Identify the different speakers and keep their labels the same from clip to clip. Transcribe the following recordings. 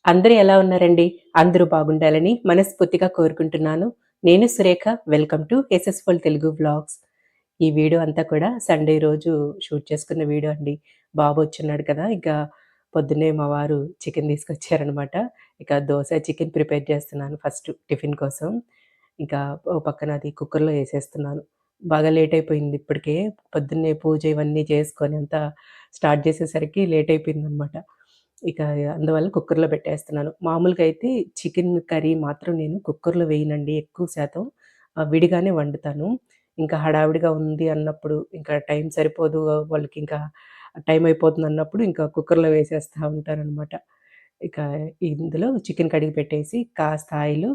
Speaker 1: అందరూ ఎలా ఉన్నారండి? అందరూ బాగుండాలని మనస్ఫూర్తిగా కోరుకుంటున్నాను. నేను Surekha. Welcome to successful Telugu vlogs. ఈ వీడియో అంతా కూడా సండే రోజు షూట్ చేసుకున్న వీడియో అండి. బాబొచ్చున్నాడు కదా! ఇక పొద్దున్నే మా వారు చికెన్ తీసుకొచ్చారనమాట. ఇక దోస, చికెన్ ప్రిపేర్ చేస్తున్నాను ఫస్ట్ టిఫిన్ కోసం. ఇంకా ఓ పక్కన అది కుక్కర్‌లో ఏసేస్తున్నాను. బాగా లేట్ అయిపోయింది ఇప్పటికే. పొద్దున్నే పూజ ఇవన్నీ చేసుకొని అంతా స్టార్ట్ చేసేసరికి లేట్ అయిపోయిందనమాట. ఇక అందువల్ల కుక్కర్‌లో పెట్టేస్తున్నాను. మామూలుగా అయితే చికెన్ కర్రీ మాత్రం నేను కుక్కర్‌లో వేయనండి ఎక్కువ శాతం. విడిగానే వండుతాను. ఇంకా హడావిడిగా ఉంది అన్నప్పుడు, ఇంకా టైం సరిపోదు వాళ్ళకింకా టైం అయిపోతుందన్నప్పుడు ఇంకా కుక్కర్‌లో వేసేస్తా ఉంటాననమాట. ఇక ఇందులో చికెన్ కడిగి పెట్టేసి కాస్త ఆయిలు,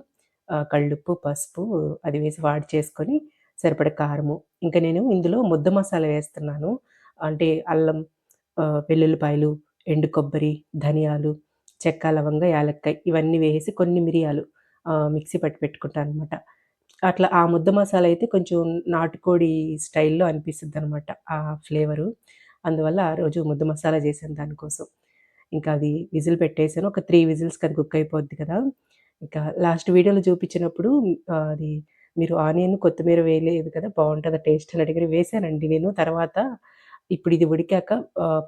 Speaker 1: కల్లుప్పు, పసుపు అది వేసి వాడి చేసుకొని సరిపడా కారము. ఇంక నేను ఇందులో ముద్ద మసాలా వేస్తున్నాను. అంటే అల్లం, వెల్లుల్లిపాయలు, ఎండు కొబ్బరి, ధనియాలు, చెక్క, లవంగ, యాలక్కాయ్ ఇవన్నీ వేసి కొన్ని మిరియాలు మిక్సీ పట్టి పెట్టుకుంటాననమాట. అట్లా ఆ ముద్ద మసాలా అయితే కొంచెం నాటుకోడి స్టైల్‌లో అనిపిచ్చిద్దనమాట ఆ ఫ్లేవరు. అందువల్ల ఆ రోజు ముద్ద మసాలా చేశాను దానికోసం. ఇంకా అది విజిల్ పెట్టేసాను. ఒక 3 విజిల్స్‌కి అది కుక్ అయిపోద్ది కదా! ఇంకా లాస్ట్ వీడియోలో చూపించినప్పుడు అది మీరు ఆనియన్, కొత్తిమీర వేయలేదు కదా! బావుంటదా టేస్ట్ అని అడిగారు. వేశానండి నేను. తర్వాత ఇప్పుడు ఇది ఉడికాక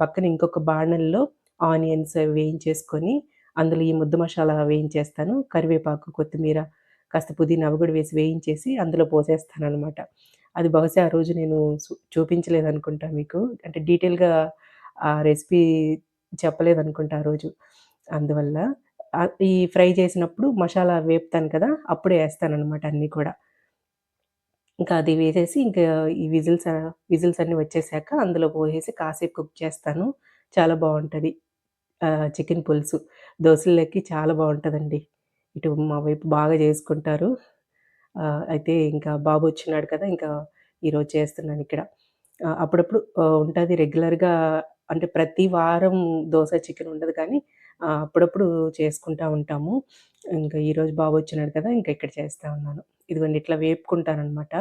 Speaker 1: పక్కన ఇంకొక బాణల్లో ఆనియన్స్ అవి వేయించేసుకొని, అందులో ఈ ముద్ద మసాలా వేయించేస్తాను. కరివేపాకు, కొత్తిమీర, కాస్త పుదీనా అవి కూడా వేసి వేయించేసి అందులో పోసేస్తాననమాట. అది బహుశా ఆ రోజు నేను చూపించలేదనుకుంటా మీకు. అంటే డీటెయిల్‌గా ఆ రెసిపీ చెప్పలేదనుకుంటా ఆ రోజు. అందువల్ల ఈ ఫ్రై చేసినప్పుడు మసాలా వేపుతాను కదా! అప్పుడే ఏస్తాననమాట అన్నీ కూడా. ఇంకా అది వేసేసి ఇంకా ఈ విజిల్స్ అన్నీ వచ్చేసాక అందులో పోసేసి కాసేపు కుక్ చేస్తాను. చాలా బావుంటది. చికెన్ పులుసు దోసల్లోకి చాలా బావుంటదండి. ఇటు మా వైపు బాగా చేసుకుంటారు. అయితే ఇంకా బాబొచ్చున్నాడు కదా! ఇంకా ఈరోజు చేస్తున్నానిక్కడ. అప్పుడప్పుడు ఉంటది రెగ్యులర్‌గా అంటే ప్రతి వారం దోస, చికెన్ ఉండదు కానీ అప్పుడప్పుడు చేసుకుంటా ఉంటాము. ఇంకా ఈరోజు బాబొచ్చున్నాడు కదా! ఇంక ఇక్కడ చేస్తా ఉన్నాను. ఇదిగోండి ఇట్లా వేపుకుంటాననమాట.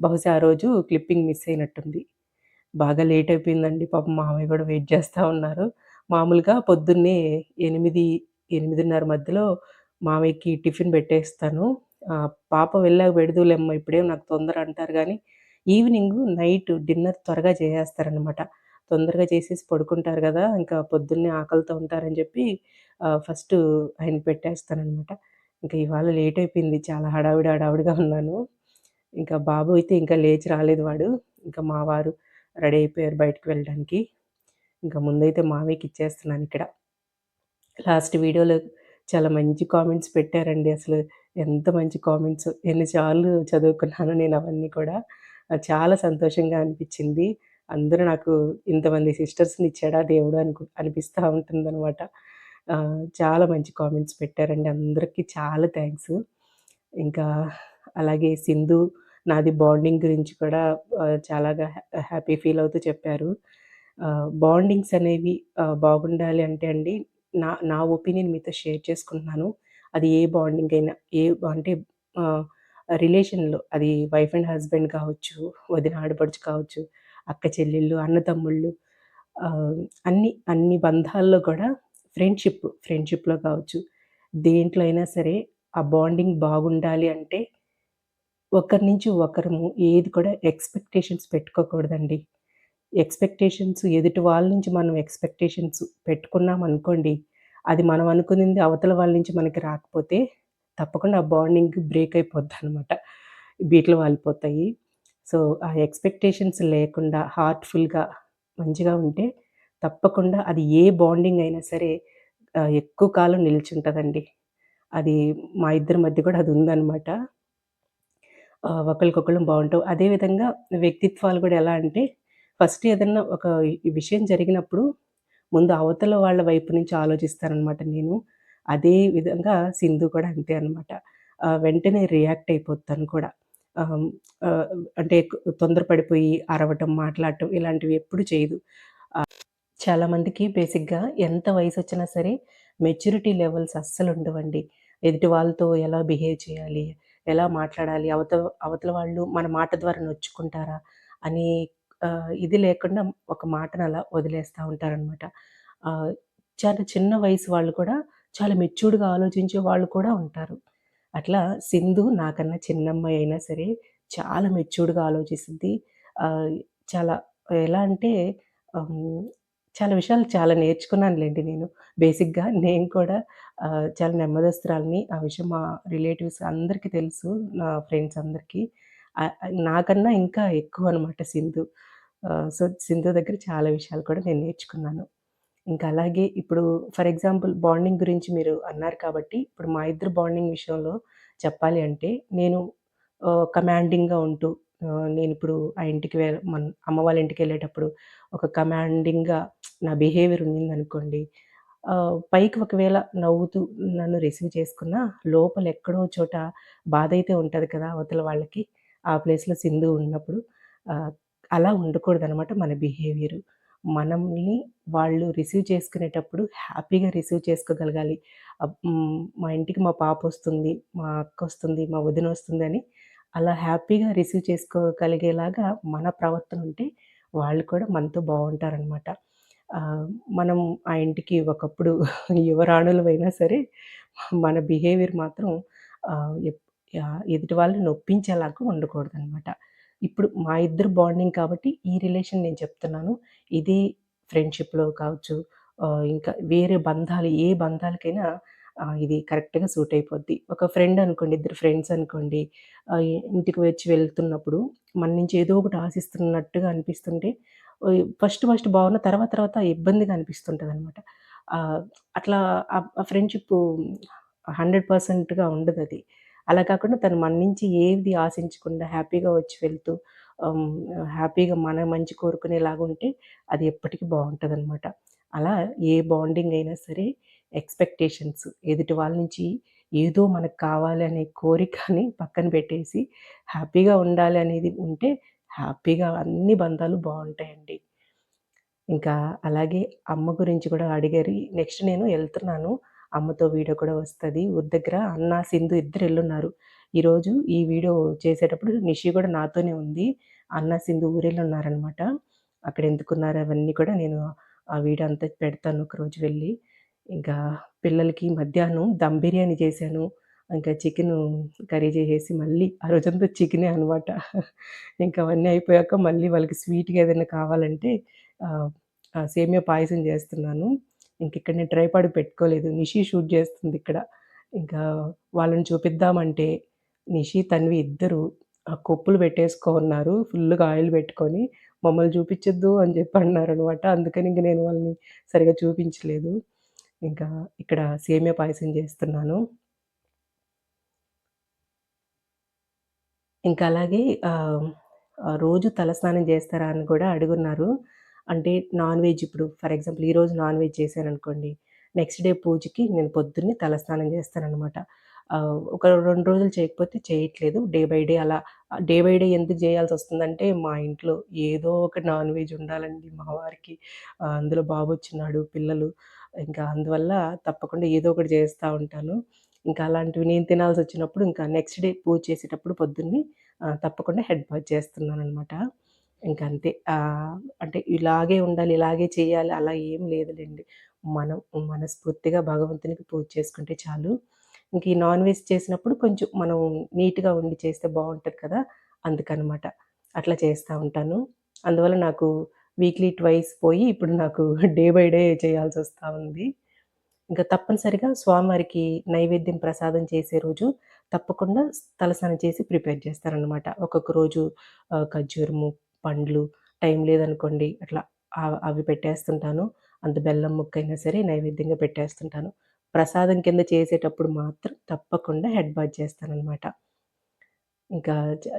Speaker 1: బహుశా ఆ రోజు క్లిప్పింగ్ మిస్ అయినట్టుంది. బాగా లేట్ అయిపోయిందండి. పాపం మామయ్య గూడా వెయిట్ చేస్తా ఉన్నారు. మామూలుగా పొద్దున్నే 8, 8:30 మధ్యలో మామయ్యకి టిఫిన్ పెట్టేస్తాను. పాప వెళ్ళాక పెడదువులేమ్మా ఇప్పుడేం నాకు తొందర అంటారు గానీ, ఈవినింగు నైట్ డిన్నర్ త్వరగా చేసేస్తారనమాట. తొందరగా చేసేసి పడుకుంటారు గదా! ఇంకా పొద్దున్నే ఆకలితో ఉంటారని జెప్పి ఫస్టు ఆయనకి పెట్టేస్తాననమాట. ఇంక ఇవాళ లేట్ అయిపోయింది. చాలా హడావిడిగా ఉన్నాను. ఇంకా బాబు అయితే ఇంకా లేచి రాలేదు వాడు. ఇంకా మా వారు రెడీ అయిపోయారు బయటికి వెళ్ళడానికి. ఇంక ముందైతే మావయ్యకిచ్చేస్తున్నానిక్కడ. లాస్ట్ వీడియోలో చాలా మంచి కామెంట్స్ పెట్టారండి అసలు. ఎంత మంచి కామెంట్సో. ఎన్ని సార్లు చదువుకున్నానో నేనవన్నీ కూడా. చాలా సంతోషంగా అనిపిచ్చింది. అందరూ నాకు ఇంతమంది సిస్టర్స్‌నిచ్చాడా దేవుడు అనిపిస్తా ఉంటుందనమాట. చాలా మంచి కామెంట్స్ పెట్టారండి. అందరికి చాలా థాంక్స్. ఇంకా అలాగే సింధు, నాది బాండింగ్ గురించి కూడా చాలాగా హ్యాపీ ఫీల్ అవుతూ చెప్పారు. బాండింగ్స్ అనేవి బాగుండాలి అంటే అండి, నా నా ఒపీనియన్ మీతో షేర్ చేసుకుంటున్నాను. అది ఏ బాండింగ్ అయినా, ఏ అంటే ఆహ్, రిలేషన్‌లో అది వైఫ్ అండ్ హస్బెండ్ కావచ్చు, వదిన, ఆడపడుచు కావచ్చు, అక్క చెల్లెళ్ళు, అన్నతమ్ముళ్ళు ఆహ్, అన్ని బంధాల్లో కూడా ఫ్రెండ్‌షిప్‌లో కావచ్చు, దేంట్లో అయినా సరే ఆ బాండింగ్ బాగుండాలి అంటే ఒకరి నుంచి ఒకరము ఏది కూడా ఎక్స్‌పెక్టేషన్స్ పెట్టుకోకూడదండి. ఎక్స్‌పెక్టేషన్స్ ఎదుటి వాళ్ళ నుంచి మనం ఎక్స్‌పెక్టేషన్స్ పెట్టుకున్నామనుకోండి, అది మనం అనుకునింది అవతల వాళ్ళ నుంచి మనకి రాకపోతే తప్పకుండా ఆ బాండింగ్ బ్రేక్ అయిపోద్దనమాట. బీటలు వాలిపోతాయి. సో, ఆ ఎక్స్‌పెక్టేషన్స్ లేకుండా హార్ట్‌ఫుల్‌గా మంచిగా ఉంటే తప్పకుండా అది ఏ బాండింగ్ అయినా సరే ఎక్కువ కాలం నిలిచుంటదండి. అది మా ఇద్దరి మధ్య కూడా అది ఉందనమాట. ఒకళ్ళకొకళ్ళం బావుంటాం. అదే విధంగా వ్యక్తిత్వాలు గూడా ఎలా అంటే, ఫస్ట్ ఏదన్నా ఒక ఈ విషయం జరిగినప్పుడు, ముందు అవతల వాళ్ళ వైపు నుంచి ఆలోచిస్తాననమాట నేను. అదే విధంగా సింధు కూడా అంతే అనమాట. వెంటనే రియాక్ట్ అయిపోద్ది కూడా. ఆహ్, ఆహ్, అంటే తొందరపడిపోయి అరవటం, మాట్లాడటం ఇలాంటివి ఎప్పుడు చేయదు. చాలామందికి బేసిక్‌గా ఎంత వయసొచ్చినా సరే మెచ్యూరిటీ లెవెల్స్ అస్సలుండవండి. ఎదుటి వాళ్ళతో ఎలా బిహేవ్ చేయాలి? ఎలా మాట్లాడాలి? అవతల వాళ్ళు మన మాట ద్వారా నొచ్చుకుంటారా? అని ఇది లేకుండా ఒక మాటనలా వదిలేస్తా ఉంటారనమాట. ఆహ్, చాలా చిన్న వయసు వాళ్ళు కూడా చాలా మెచ్యూర్డ్‌గా ఆలోచించే వాళ్ళు కూడా ఉంటారు. అట్లా సింధు నాకన్నా చిన్నమ్మాయి అయినా సరే చాలా మెచ్యూర్డ్‌గా ఆలోచిసిద్ది. ఆహ్, చాలా ఎలా అంటే హ్మ్, చాలా విషయాలు చాలా నేర్చుకున్నానులెండి నేను. బేసిక్‌గా నేను కూడా చాలా నెమ్మదస్తురాలిని. ఆ విషయం మా రిలేటివ్స్ అందరికీ తెలుసు. నా ఫ్రెండ్స్ అందరికీ. నాకన్నా ఇంకా ఎక్కువనమాట సింధు. సో, సింధు దగ్గర చాలా విషయాలు కూడా నేను నేర్చుకున్నాను. ఇంకా అలాగే ఇప్పుడు ఫర్ ఎగ్జాంపుల్ బాండింగ్ గురించి మీరు అన్నారు కాబట్టి, ఇప్పుడు మా ఇద్దరి బాండింగ్ విషయంలో చెప్పాలి అంటే, నేను కమాండింగ్‌గా ఉంటూ నేనిప్పుడు ఆ ఇంటికి అమ్మ వాళ్ళ ఇంటికెళ్ళేటప్పుడు ఒక కమాండింగ్‌గా నా బిహేవియర్ ఉండిందనుకోండి, పైకి ఒకవేళ నవ్వుతూ నన్ను రిసీవ్ చేసుకున్నా, లోపల ఎక్కడో చోట బాధైతే ఉంటది కదా! అవతల వాళ్ళకి. ఆ ప్లేస్‌లో సింధు ఉన్నప్పుడు ఆహ్, అలా ఉండకూడదనమాట మన బిహేవియరు. మనల్ని వాళ్ళు రిసీవ్ చేసుకునేటప్పుడు హ్యాపీగా రిసీవ్ చేసుకోగలగాలి. మా ఇంటికి మా పాపొస్తుంది, మా అక్కొస్తుంది, మా వదినొస్తుందని అలా హ్యాపీగా రిసీవ్ చేసుకోగలిగేలాగా మన ప్రవర్తన ఉంటే వాళ్ళు కూడా మనతో బావుంటారనమాట. ఆహ్, మనం ఆ ఇంటికి ఒకప్పుడు యువరాణులమైనా సరే మన బిహేవియర్ మాత్రం ఆహ్, ఎప్ ఎదుటి వాళ్ళని నొప్పించేలాగా ఉండకూడదనమాట. ఇప్పుడు మా ఇద్దరి బాండింగ్ కాబట్టి ఈ రిలేషన్ నేను చెప్తున్నాను. ఇది ఫ్రెండ్‌షిప్‌లో కావచ్చు, ఇంకా వేరే బంధాలు ఏ బంధాలకైనా ఇది కరెక్ట్‌గా సూట్ అయిపోద్ది. ఒక ఫ్రెండ్ అనుకోండి, ఇద్దరు ఫ్రెండ్స్ అనుకోండి, ఇంటికి వచ్చి వెళ్తున్నప్పుడు మన నుంచి ఏదో ఒకటి ఆశిస్తున్నట్టుగా అనిపిస్తుంటే, ఫస్ట్ ఫస్ట్ బాగున్న తర్వాత తర్వాత ఇబ్బందిగా అనిపిస్తుంటదనమాట. ఆహ్, అట్లా ఆ ఫ్రెండ్‌షిప్పు 100%గా ఉండదది. అలా కాకుండా తను మన నుంచి ఏది ఆశించకుండా హ్యాపీగా వచ్చి వెళ్తూ హ్మ్, హ్యాపీగా మన మంచి కోరుకునేలాగుంటే అది ఎప్పటికి బావుంటదనమాట. అలా ఏ బాండింగ్ అయినా సరే ఎక్స్‌పెక్టేషన్స్ ఎదుటి వాళ్ళ నుంచి ఏదో మనకు కావాలి అనే కోరికని పక్కన పెట్టేసి హ్యాపీగా ఉండాలి అనేది ఉంటే హ్యాపీగా అన్ని బంధాలు బావుంటాయండి. ఇంకా అలాగే అమ్మ గురించి కూడా అడిగారు. నెక్స్ట్ నేను ఎళ్తున్నాను. అమ్మతో వీడియో కూడా వస్తది. ఊరి దగ్గర అన్న, సింధు ఇద్దరు ఎళ్ళున్నారు. ఈరోజు ఈ వీడియో చేసేటప్పుడు నిషి కూడా నాతోనే ఉంది. అన్న, సింధు ఊరెళ్ళున్నారనమాట. అక్కడ ఎందుకున్నారు అవన్నీ కూడా నేను ఆ వీడియో అంతా పెడతాను ఒకరోజు వెళ్ళి. ఇంకా పిల్లలకి మధ్యాహ్నం దమ్ బిర్యానీ చేశాను. ఇంకా చికెను కర్రీ చేసేసి మళ్ళీ ఆ రోజంతా చికెనే అనమాట. ఇంకా అవన్నీ అయిపోయాక మళ్ళీ వాళ్ళకి స్వీట్‌గా ఏదైనా కావాలంటే ఆహ్, సేమియా పాయసం జేస్తున్నాను. ఇంకిక్కడ నేను ట్రైపాడ్ పెట్టుకోలేదు. నిషి షూట్ జేస్తుందిక్కడ. ఇంకా వాళ్ళని చూపిద్దామంటే నిషి, తన్వి ఇద్దరు కొప్పులు పెట్టేసుకో ఉన్నారు. ఫుల్లుగా ఆయిల్ పెట్టుకొని. మమ్మల్ని చూపిచ్చొద్దు అని జెప్పి అన్నారనమాట. అందుకని ఇంక నేను వాళ్ళని సరిగ్గా చూపించలేదు. ఇంకా ఇక్కడ సేమియా పాయసం జేస్తున్నాను. ఇంకా అలాగే ఆహ్, రోజు తలస్నానం చేస్తారా అని కూడా అడుగున్నారు. అంటే నాన్ వెజ్ ఇప్పుడు ఫర్ ఎగ్జాంపుల్ ఈరోజు నాన్ వెజ్ చేశాననుకోండి. నెక్స్ట్ డే పూజకి నేను పొద్దున్నే తలస్నానం చేస్తాననమాట. ఒక 2 రోజులు చేయకపోతే చేయట్లేదు. డే బై డే అలా డే బై డే ఎందుకు చేయాల్సొస్తుందంటే మా ఇంట్లో ఏదో ఒక నాన్ వెజ్ ఉండాలండి మా వారికి. అందులో బాబొచ్చున్నాడు, పిల్లలు. ఇంకా అందువల్ల తప్పకుండా ఏదో ఒకటి చేస్తా ఉంటాను. ఇంకా అలాంటివి నేను తినాల్సొచ్చినప్పుడు ఇంకా నెక్స్ట్ డే పూజ చేసేటప్పుడు పొద్దున్నే తప్పకుండా హెడ్ బాత్ చేస్తున్నాననమాట. ఇంకంతే. అంటే ఇలాగే ఉండాలి, ఇలాగే చేయాలి అలా ఏం లేదులెండి. మనం మనస్ఫూర్తిగా భగవంతునికి పూజ చేసుకుంటే చాలు. ఇంక ఈ నాన్ వెజ్ చేసినప్పుడు కొంచెం మనం నీట్‌గా వండి చేస్తే బావుంటది కదా! అందుకనమాట. అట్లా చేస్తా ఉంటాను. అందువల్ల నాకు వీక్లీ ట్వైస్ పోయి ఇప్పుడు నాకు డే బై డే చేయాల్సొస్తా ఉంది. ఇంక తప్పనిసరిగా స్వామివారికి నైవేద్యం ప్రసాదం చేసే రోజు తప్పకుండా తలస్నానం చేసి ప్రిపేర్ చేస్తాననమాట. ఒక్కొక్క రోజు ఖర్జూరము, పండ్లు, టైం లేదనుకోండి అట్లా అవి పెట్టేస్తుంటాను. అంత బెల్లం ముక్కైనా సరే నైవేద్యంగా పెట్టేస్తుంటాను. ప్రసాదం కింద చేసేటప్పుడు మాత్రం తప్పకుండా హెడ్ బాత్ చేస్తాననమాట. ఇంకా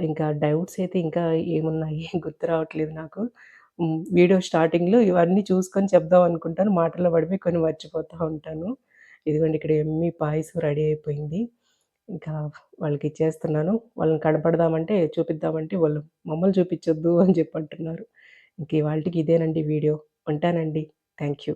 Speaker 1: ఇంకా డౌట్స్ అయితే ఇంకా ఏమున్నాయి గుర్తు రావట్లేదు నాకు. వీడియో స్టార్టింగ్‌లో ఇవన్నీ చూసుకొని చెప్దాం అనుకుంటాను. మాటల్లో పడిపోయి కొన్ని మర్చిపోతా ఉంటాను. ఇదిగోండి ఇక్కడ యమ్మీ పాయసం రెడీ అయిపోయింది. ఇంకా వాళ్ళకిచ్చేస్తున్నాను. వాళ్ళని కనపడదామంటే చూపిద్దామంటే వాళ్ళు మమ్మల్ని చూపిచ్చొద్దు అని చెప్పి అంటున్నారు. ఇంక ఇవాల్టికి ఇదేనండి వీడియో. ఉంటానండి. Thank you.